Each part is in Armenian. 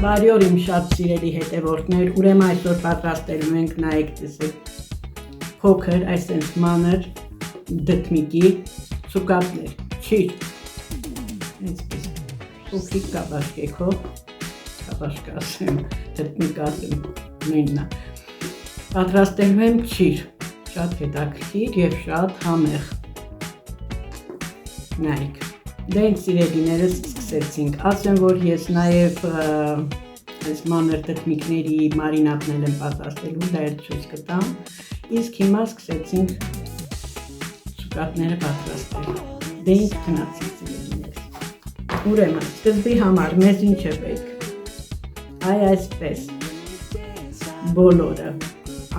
Բարի օր իմ շատ սիրելի հետևորդներ, ուրեմն այսօր պատրաստելու ենք նայեք տեսեք փոքր, այսպես մանր դդմիկի սուկատներ, ճիշտ, այսպես փոքրիկ կաբաշկեքով, կաբաշկա ասեմ, դդմիկ ասեմ, նույնն է, պատրաստելու եմ ճիր, շատ հետաքրքիր և շատ համեղ, նայեք, դե ինձ սիրելիներս սկսեցինք, ասեմ, որ ես նաև այս մանր դդմիկների մարինադներ եմ պատրաստելու, դա էլ ցույց կտամ, իսկ հիմա սկսեցինք սուկատները պատրաստել, դե ինձ գնացինք սիրելիներս, ուրեմն, սկզբի համար մեզ ինչ է պետք, այ այսպես, բոլորը,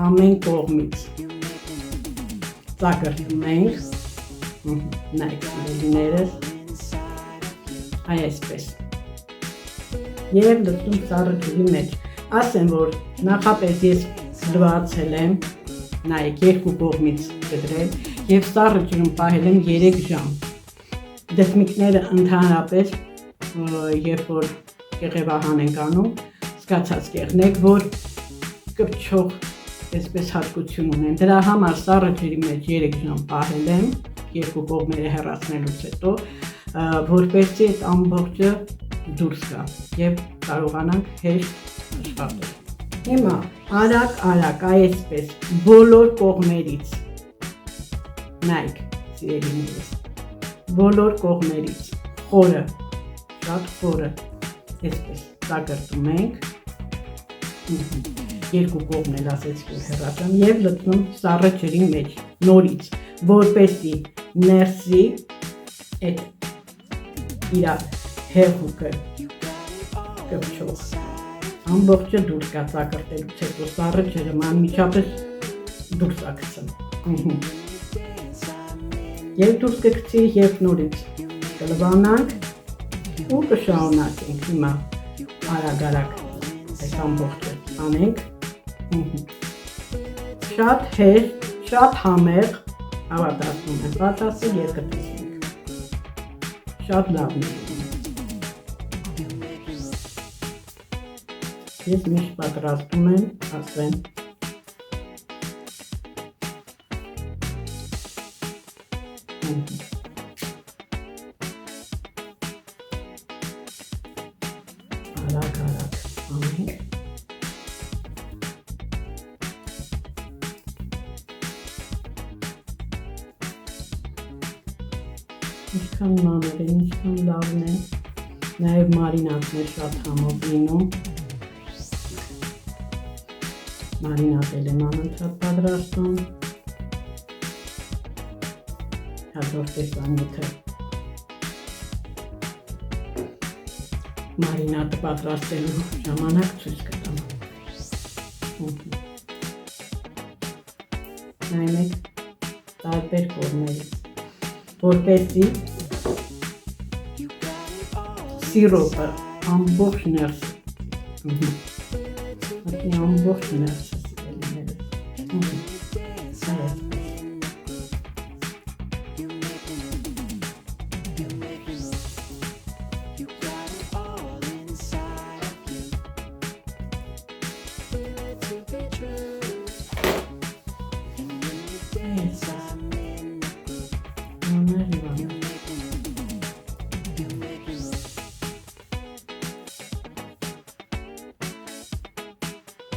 ամեն կողմից, ծակրտում ենք, նայեք սիրելիներս, այ այսպես և լցնում սառը ջրի մեջ, ասեմ, որ նախապես ես լվացել եմ, նայեք երկու կողմից կդրել և սառը ջրում պահել եմ 3 ժամ, դդմիկները ընդհանրապես, երբ որ կեղևահան ենք անում, զգացած կեղնեք, որ կպչող այսպես հատկություն ունեն, դրա համար սառը ջրի մեջ 3 ժամ պահել եմ, երկու կողմերը հեռացնելուց հետո, որպեսզի այդ ամբողջը դուրս գա և կարողանանք հեշտ աշխատել։ Հիմա արագ այսպես բոլոր կողմերից, նայեք սիրելիներս, բոլոր կողմերից, խորը, շատ խորը, այսպես ծակրտում ենք, երկու կողմն էլ ասեցի, որ հեռացան և լցնում սառը ջրի մեջ, նորից, որպեսզի ներսի այդ իրա հեղուկը կպչող, ամբողջը դուրս գա ծակրտելուց հետո սառը ջրը անմիջապես դուրս ակցում և դուրս կգցի և նորից կլվանանք ու կշարունակենք հիմա արագ այս ամբողջը անենք շատ հեշտ, շատ համեղ հավատացնում եմ, պատասել և կտեսնենք, շատ լավն է, ես միշտ պատրաստում եմ, ասեմ, արագ անենք, ինչքան մանր են, ինչքան լավն են, նաև մարինադներ շատ համով լինում, մարինադել եմ անընդհատ պատրաստում, հաջորդ տեսանյութը մարինադը պատրաստելու ժամանակ ցույց կտամ, նայեք տարբեր կողմերից, որպեսզի սիրոպը ամբողջ ներսը, ամբողջ ներսը սիրելիներս,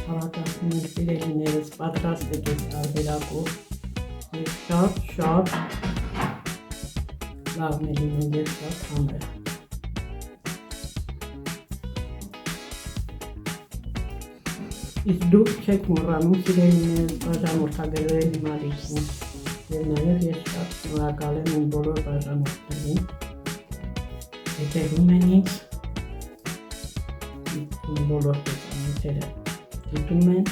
հավատացնում եք սիրելիներս պատրաստեք այս տարբերակով և շատ լավն է լինում և շատ համեղ։ Իսկ դուք չեք մոռանում սիրելիներս բաժանորդագրել իմ ալիքին և նաև ես շատ շնորհակալ եմ իմ բոլոր բաժանորդներին, հետևում են ինձ, իմ բոլոր տեսանյութերը դիտում են,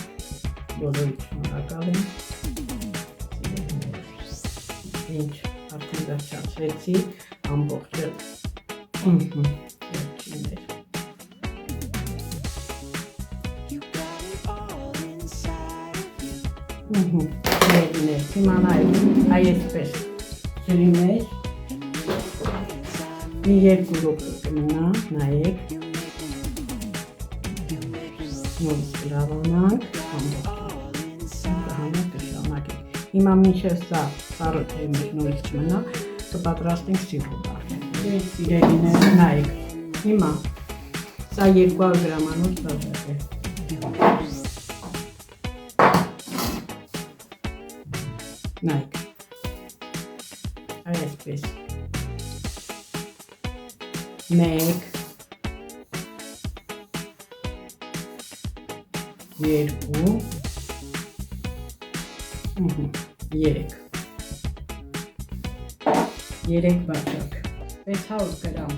բոլորիդ շնորհակալ եմ, ինչ արդեն վերջացրեցի, ամբողջը վերջիններ։ Հիմա այսպես ջրի մեջ մի 2 րոպե կմնա, նայեք, նորից կլավանանք, ամբողջը կշանակենք։ Հիմա մինչև սա սառը թեյի մեջ նորից կմնա, կպատրաստենք սիրոպը։ Սիրելիներ, նայեք, հիմա սա 200 գրամանոց բաժակ է։ Նայեք, այսպես, 1, 2, 3 բաժակ, 600 գրամ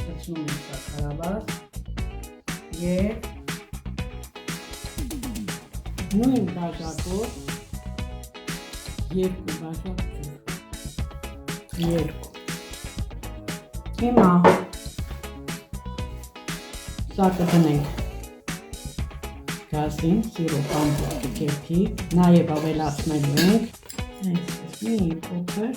լցնում ենք շաքարավազ և նույն բաժակով 2 բաժակ ջուր, 2, հիմա սա կդնենք գազին, սիրոպ ամբողջը կեփի, նաև ավելացնելու ենք, այսպես մի փոքր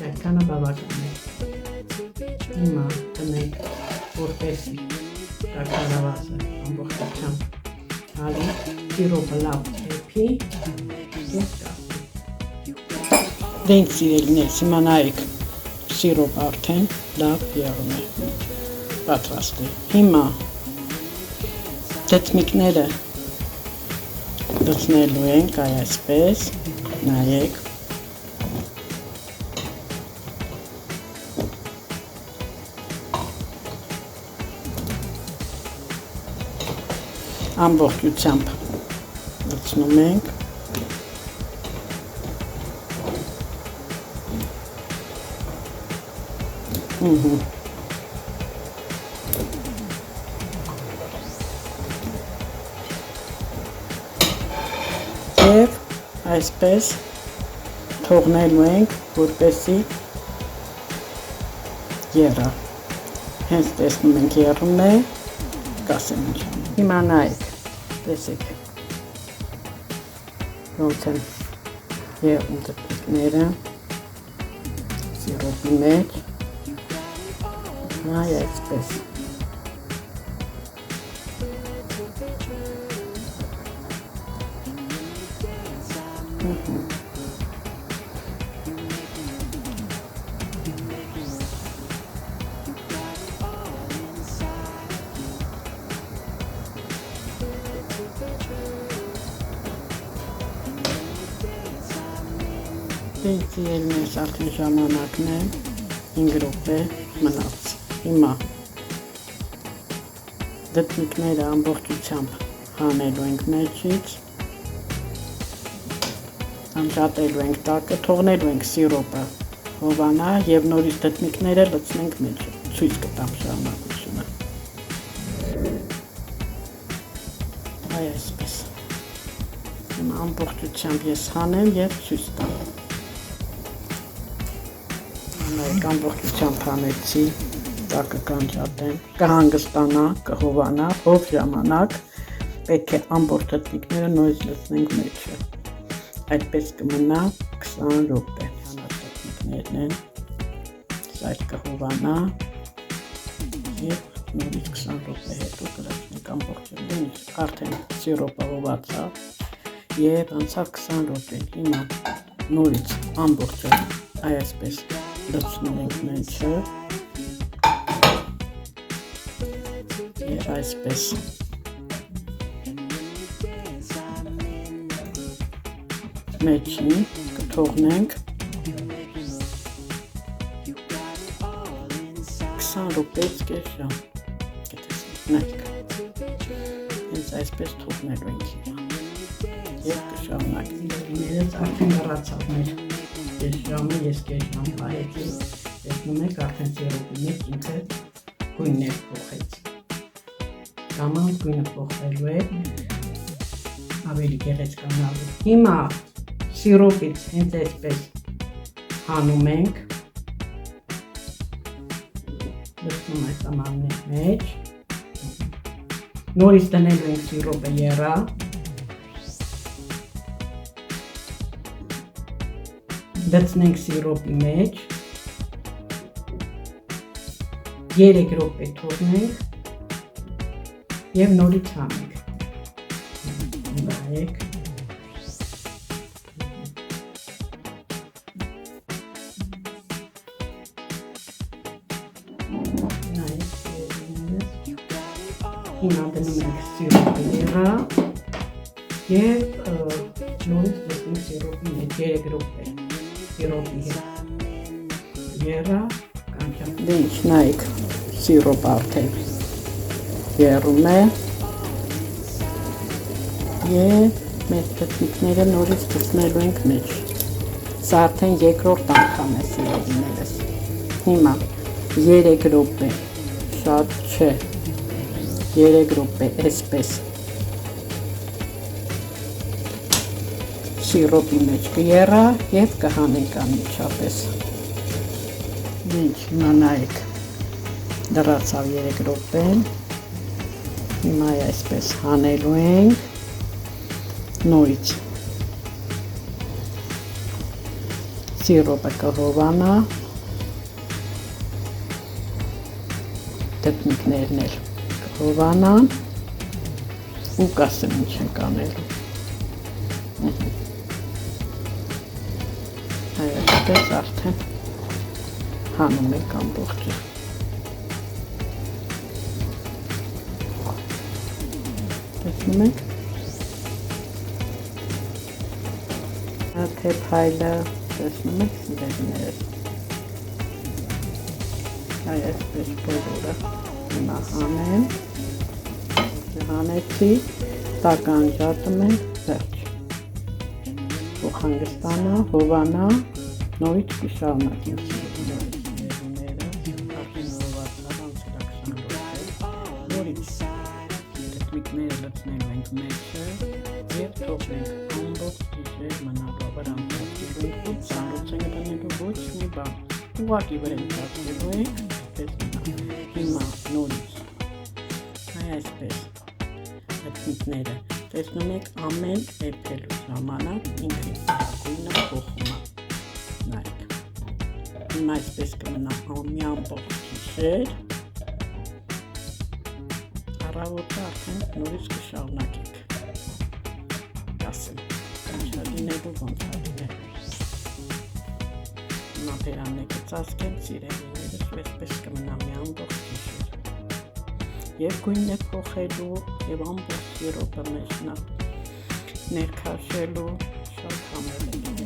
Այդքանը բավական է։ Հիմա տնենք որպեսզի շաքարավազը ամբողջությամբ հալի, սիրոպը լավ կեփի և կասի։ Դենք սիրելիներս, հիմա նայեք սիրոպը արդեն լավ եղում է պատրաստել։ Հիմա դծմիկները լցնելու ենք այսպես, նայեք։ Ամբողջությամբ լցնում ենք։ Եվ այսպես թողնելու ենք, որպեսզի եռա։ Հենց տեսնում ենք եռում է, կասեմ ինչ։ Հիմա նայեք, տեսեք, ոնց են եղում դպիկները սիրոպի մեջ, նայ այսպես։ Սիրելիներս, արդեն ժամանակն է 5 րոպե մնաց։ Հիմա դպնիկները ամբողջությամբ հանելու ենք մեջից, անջատելու ենք տակը, թողնելու ենք սիրոպը հովանա և նորից դպնիկները լցնենք մեջը, ցույց կտամ շարունակությունը։ Այսպես։ Հիմա ամբողջությամբ ես հանեմ և ցույց տամ։ Նայեք ամբողջությամբ հանեցի, տակը կանջատեմ, կհանգստանա, կհովանա, ով ժամանակ պետք է ամբողջ դպնիկները նորից լցնենք մեջը։ Այդպես կմնա 20 րոպե։ Դպնիկներն են, այդ կհովանա և նորից 20 րոպե հետո կլցնենք ամբողջը։ Արդեն սիրոպը հովացավ և անցավ 20 րոպեն։ Հիմա նորից ամբողջը այսպես լցնում ենք մեջը և այսպես մեջին կթողնենք 20 րոպեից կես ժամ, նայեք, հենց այսպես թողնելու ենք և կշարունակենք։ Ներեց արդեն լրացավ մեր կես ժամը, ես կես ժամ պահեցի, տեսնում եք արդեն սիրոպի մեջ ինքը գույններ փոխեց։ Կամանք գույնը փոխվելու է, ավելի գեղեցկանալու։ Հիմա սիրոպից հենց այսպես հանում ենք, լցնում այս ամանների մեջ, նորից դնելու ենք սիրոպը եռա Դցնենք սիրոպի մեջ 3 րոպե թողնենք եւ նորից հանենք։ Նայեք։ Հիմա դնում ենք սիրոպի եղա եւ նորից դնում սիրոպի մեջ 3 րոպե սիրոպի հետ եղա կանչեմ։ Դե ինչ նայեք սիրոպ արդեն եղում է եւ մեր տեխնիկները նորից դնելու ենք մեջ։ Սա արդեն երկրորդ անգամ է սիրոպիներս։ Հիմա 3 րոպե շատ չէ 3 րոպե այսպես սիրոպի մեջ կեռա եւ կհանենք անմիջապես։ Ինչ հիմա նայեք դրացավ 3 րոպեն։ Հիմա այսպես հանելու ենք նորից սիրոպը կհովանա տեխնիկներն էլ կհովանան ու կասեմ ինչ ենք անելու։ Այդպես արդեն հանում ենք ամբողջը։ Տեսնում եք։ Թե փայլը տեսնում եք սիրելիներս։ Այսպես բոլորը հիմա հանեմ։ Հանեցի, տականջատում ենք վերջ։ Ու հանգստանա, հովանա, նորից կշարունակենք սիրելիները, արդեն հովացավ անցել 20 րոպե, նորից տեխնիկները լցնելու ենք մեջը եւ թողնենք ամբողջ գիշեր մնալու վրան ծածկելու ու ծանոթ ենք դնելու ոչ մի բան։ Ուղղակի վրան ծածկելու ենք, հիմա նորից այսպես տեխնիկները տեսնում եք ամեն էփելու ժամանակ ինքնին գույնը փոխում է։ Նայեք։ Հիմա այսպես կմնա մի ամբողջ գիշեր։ Առավոտը արդեն նորից կշարունակենք։ Ասեմ, ինչ լինելու ոնց է լինելու։ Հիմա բերանները կծածկենք սիրելիներս ու այսպես կմնա մի ամբողջ գիշեր։ Եվ գույնն է փոխելու, եւ ամբողջ սիրոպը մեջ ներքաշելու շատ համեղ է։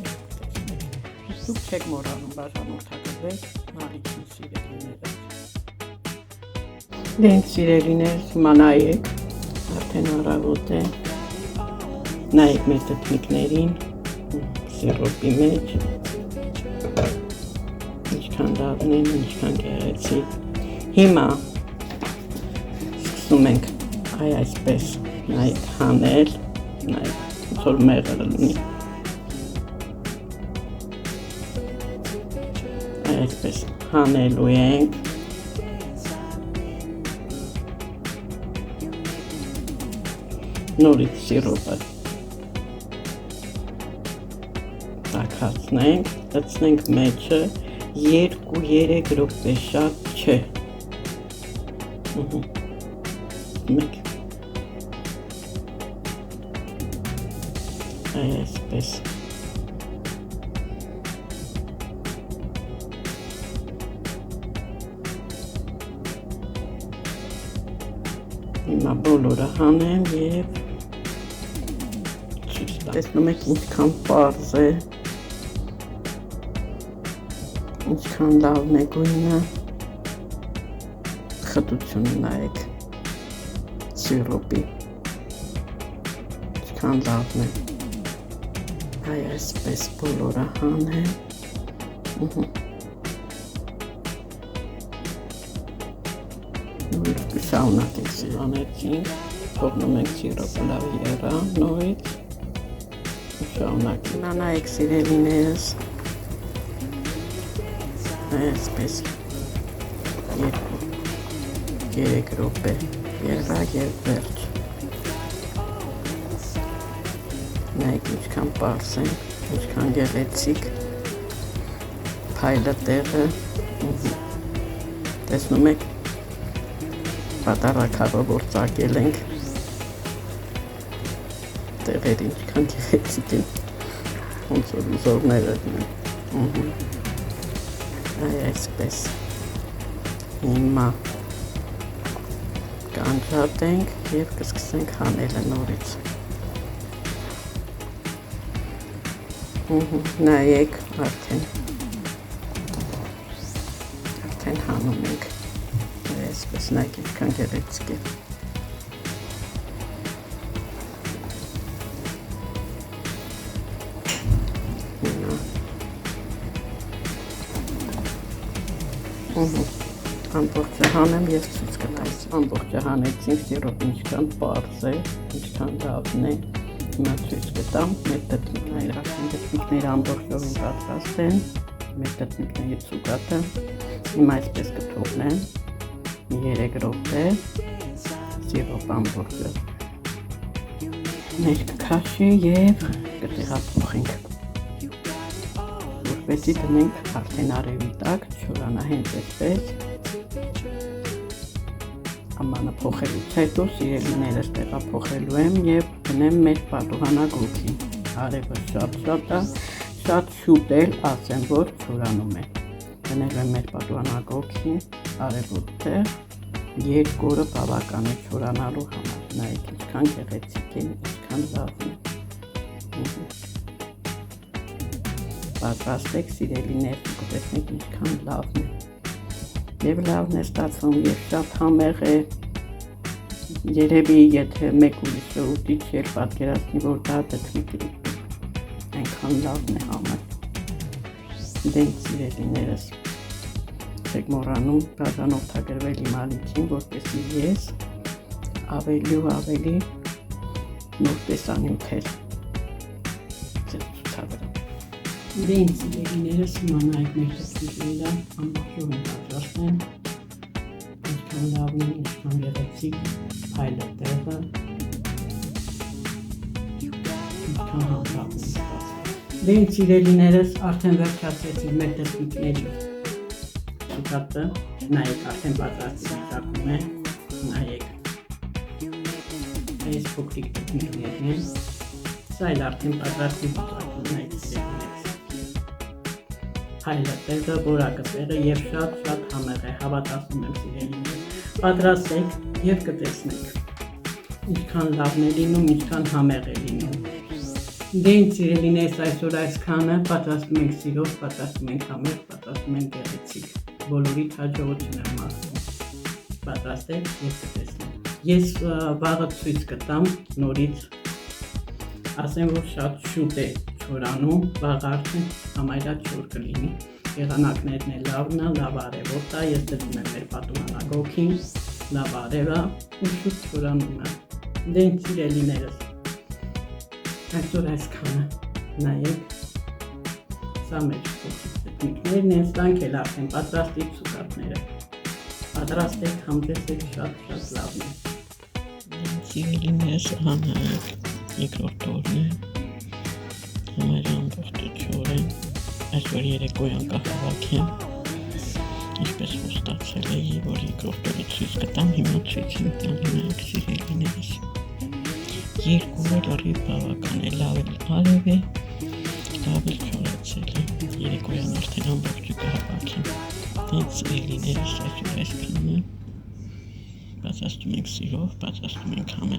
Դուք չեք մոռանում բաժանորդագրվեք նարիքին սիրելիները։ Դենք սիրելիներ, հիմա նայեք, արդեն առավոտ է։ Նայեք մեր տեխնիկներին, սիրոպի մեջ։ Ինչքան լավն են, ինչքան գեղեցիկ։ Հիմա սկսում ենք այսպես նայեք հանել, նայեք որ մեղր լինի։ Այսպես հանելու ենք։ Նորից սիրոպը տաքացնենք, դցնենք մեջը 2-3 րոպե շատ չէ։ Մեկ այսպես հիմա բոլորը հանեմ եւ տեսնում եք ինչքան պարզ է, ինչքան լավն է գույնը, խտությունը նայեք սիրոպի, ինչքան լավն է, այսպես բոլորը հանեմ, շարունակենք սիրանեցինք, թողնում ենք սիրոպը լավ եղա, նորից շարունակենք, նայեք սիրելիներս, այսպես 2-3 րոպե եղա եւ վերջ։ Նայեք ինչքան պարզ են, ինչքան գեղեցիկ, փայլը տեղը տեսնում եք պատարակառով որ ծագել ենք տեղերը ինչքան գեղեցիկ են ոնց որ զորները այսպես հիմա կանջատենք և կսկսենք հանելը նորից նայեք արդեն հանում ենք այսպես նայեք ինչքան գեղեցիկ է ամբողջը հանեմ և ցույց կտամ ամբողջը հանեցինք դերով ինչքան պարզ է ինչքան լավն է հիմա ցույց կտամ մեր դեպքները ամբողջովին պատրաստ են մեր դեպքների ցուկատը հիմա այսպես կթողնեմ 3 րոպե սիրով ամբողջը մեր կքաշի և կտեղափոխենք որպեսզի դնենք արդեն արևի տակ չորանա հենց այսպես ամանը փոխելուց հետո սիրելիներս տեղափոխելու եմ և դնեմ մեր պատուհանագործին արևը շատ շուտ էլ ասեմ որ չորանում է դնել եմ մեր պատուհանագործին արևոտ տեղ 2 օրը բավական է չորանալու համար նայեք ինչքան գեղեցիկ են ինչքան լավն է պատրաստեք սիրելիներ կտեսնեք ինչքան լավն է և լավն է ստացվում և շատ համեղ է երևի եթե մեկ ուրիշը ուտիչ էլ պատկերացնի որ դա դեպքի այնքան լավն է համը դեն սիրելիներս չեք մոռանում բաժանորդագրվել իմ ալիքին որպեսզի ես ավելի ու ավելի նոր տեսանյութեր ցուցադրեմ դեն սիրելիներս հիմա նայեք մեր տեսքերը ամբողջովին պատրաստ են ինչքան լավն է ինչքան գեղեցիկ փայլը տեղը ինչքան լավն է դեն սիրելիներս արդեն վերջացրեցինք մեր տեսքերի ցուցակը նայեք արդեն պատրաստ վիճակում է նայեք այս փոքրիկ տեսքերն են սա էլ արդեն պատրաստ վիճակում նայեք Հայլը տեղը, որակը տեղը և շատ համեղ է, հավատացնում եմ սիրելիներ, պատրաստեք և կտեսնեք, ինչքան լավն է լինում, ինչքան համեղ է լինում, դեն սիրելիներս այսօր այսքանը, պատրաստում ենք սիրով, պատրաստում ենք համեղ, պատրաստում ենք գեղեցիկ, բոլորիդ հաջողություն եմ ասում, պատրաստեք և կտեսնեք, ես վաղը ցույց կտամ նորից, ասեմ որ շատ շուտ է չորանում, վաղ արդեն համարյա չոր կլինի, եղանակներն է լավն է, լավ արևոտ է, ես դնում եմ մեր պատուհանագործին, լավ արև է ու շուտ չորանում է, դեն սիրելիներս, այսօր այսքանը, նայեք, սա մեր տեխնիկներն են, սրանք էլ արդեն պատրաստի ցուցակները, պատրաստեք, համտեսեք շատ լավն է, դեն սիրելիներս հանեք, երկրորդ օրն է, Համարյա ամբողջը չոր է, այսօր երեկոյան կհավաքեմ, ինչպես խոստացել էի, որ երկրորդ օրը ցույց կտամ, հիմա ցույց եմ տանում սիրելիներս։ 2 օր առիվ բավական է, լավ էլ արև է, լավ էլ չորացել է, երեկոյան արդեն ամբողջը կհավաքեմ, դեն սիրելիներս այսօր այսքանը, պատրաստում ենք սիրով, պատրաստում ենք համեղ